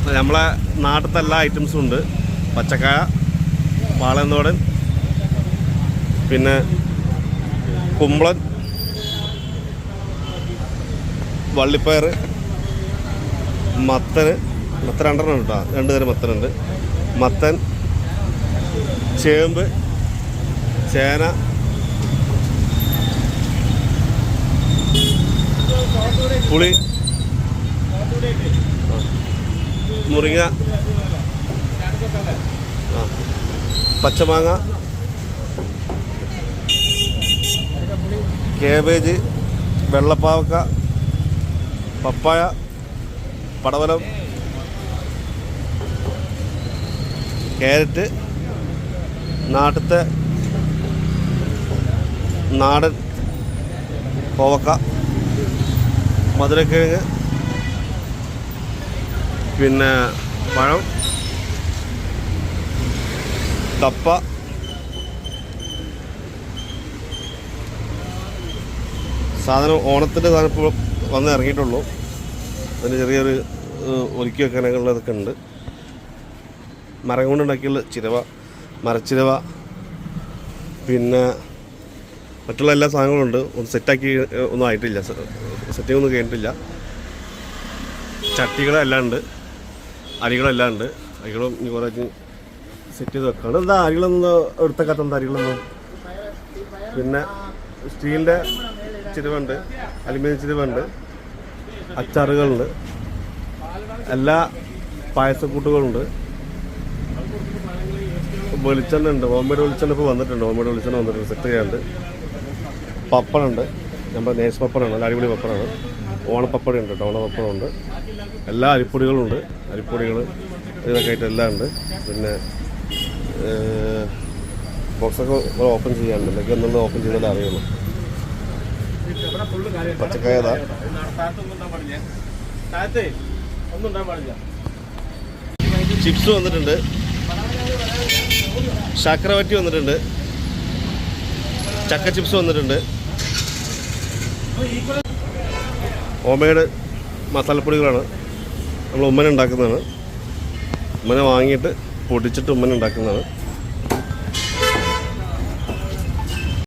നമ്മളെ നാട്ടിലത്തെ എല്ലാ ഐറ്റംസും ഉണ്ട്. പച്ചക്കായ, പാളയന്തോടൻ, പിന്നെ കുമ്പളൻ, വള്ളിപ്പയർ, മത്തൻ രണ്ടെണ്ണം ഉണ്ട് കേട്ടോ. 2 തരം മത്തനുണ്ട്. മത്തൻ, ചേമ്പ്, ചേന, പുളി, മുരിങ്ങ, പച്ചമാങ്ങ, കേബേജ്, വെള്ളപ്പാവക്ക, പപ്പായ, പടവലം, ക്യാരറ്റ്, നാട്ടിലത്തെ നാടൻ കോവക്ക, മധുരക്കിഴങ്ങ്, പിന്നെ പഴം, കപ്പ, സാധനം ഓണത്തിൻ്റെ സാധനം ഇപ്പോൾ വന്ന് ഇറങ്ങിയിട്ടുള്ളൂ. അതിന് ചെറിയൊരു ഒതുക്കി വെക്കാനൊക്കെ ഉണ്ട്. മരം കൊണ്ടുണ്ടാക്കിയുള്ള ചിരവ, മരച്ചിരവ, പിന്നെ മറ്റുള്ള എല്ലാ സാധനങ്ങളും ഉണ്ട്. ഒന്ന് സെറ്റാക്കി ഒന്നും ആയിട്ടില്ല, സെറ്റിംഗ് ഒന്നും കഴിഞ്ഞിട്ടില്ല. ചട്ടികളെല്ലാം ഉണ്ട്, അരികളെല്ലാം ഉണ്ട്. അരികളും ഇനി കുറേ സെറ്റ് ചെയ്ത് വെക്കാണ്. എന്താ അരികളൊന്നും എടുത്തേക്കാത്ത അരികളൊന്നും. പിന്നെ സ്റ്റീലിൻ്റെ ചിരവുണ്ട്, അലുമിനിയം ചിരവുണ്ട്, അച്ചാറുകളുണ്ട്, എല്ലാ പായസക്കൂട്ടുകളുണ്ട്. വെളിച്ചെണ്ണ ഉണ്ട്, ഹോംമെയ്ഡ് വെളിച്ചെണ്ണ ഇപ്പോൾ വന്നിട്ടുണ്ട്. ഹോംമെയ്ഡ് വെളിച്ചെണ്ണ വന്നിട്ടുണ്ട്, സെറ്റ് ചെയ്യാറുണ്ട്. പപ്പടമുണ്ട്, നമ്മുടെ നേഴ്സ് പപ്പടമാണ്, നല്ല അടിപൊളി പപ്പടമാണ്. ഓണപ്പപ്പടം ഉണ്ട് കേട്ടോ, ഓണപ്പപ്പടമുണ്ട്. എല്ലാ അരിപ്പൊടികളുണ്ട്, അരിപ്പൊടികൾ ഇതൊക്കെ ആയിട്ട് എല്ലാം ഉണ്ട്. പിന്നെ ബോക്സൊക്കെ ഓപ്പൺ ചെയ്യാനുണ്ട്, അല്ലെങ്കിൽ ഒന്നുകൂടെ ഓപ്പൺ ചെയ്താലേ അറിയുള്ളൂ. പച്ചക്കായ ചിപ്സ് വന്നിട്ടുണ്ട്, ശർക്കരവറ്റി വന്നിട്ടുണ്ട്, ചക്ക ചിപ്സ് വന്നിട്ടുണ്ട്. ഹോംമെയ്ഡ് മസാലപ്പൊടികളാണ്, നമ്മൾ ഉമ്മന ഉണ്ടാക്കുന്നതാണ്. ഉമ്മന വാങ്ങിയിട്ട് പൊടിച്ചിട്ട് ഉമ്മന ഉണ്ടാക്കുന്നതാണ്.